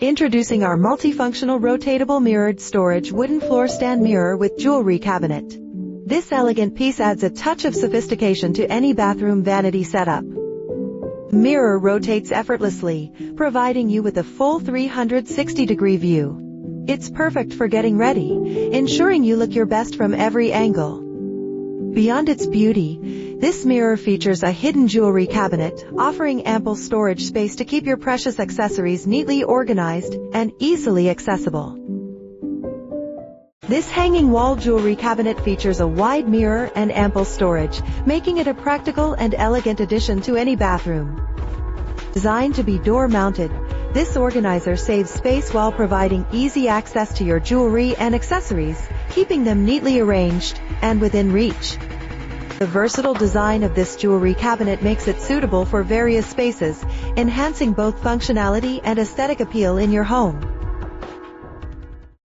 Introducing our multifunctional rotatable mirrored storage wooden floor stand mirror with jewelry cabinet. This elegant piece adds a touch of sophistication to any bathroom vanity setup. The mirror rotates effortlessly, providing you with a full 360-degree view. It's perfect for getting ready, ensuring you look your best from every angle. Beyond its beauty, this mirror features a hidden jewelry cabinet, offering ample storage space to keep your precious accessories neatly organized and easily accessible. This hanging wall jewelry cabinet features a wide mirror and ample storage, making it a practical and elegant addition to any bathroom. Designed to be door-mounted, this organizer saves space while providing easy access to your jewelry and accessories, keeping them neatly arranged and within reach. The versatile design of this jewelry cabinet makes it suitable for various spaces, enhancing both functionality and aesthetic appeal in your home.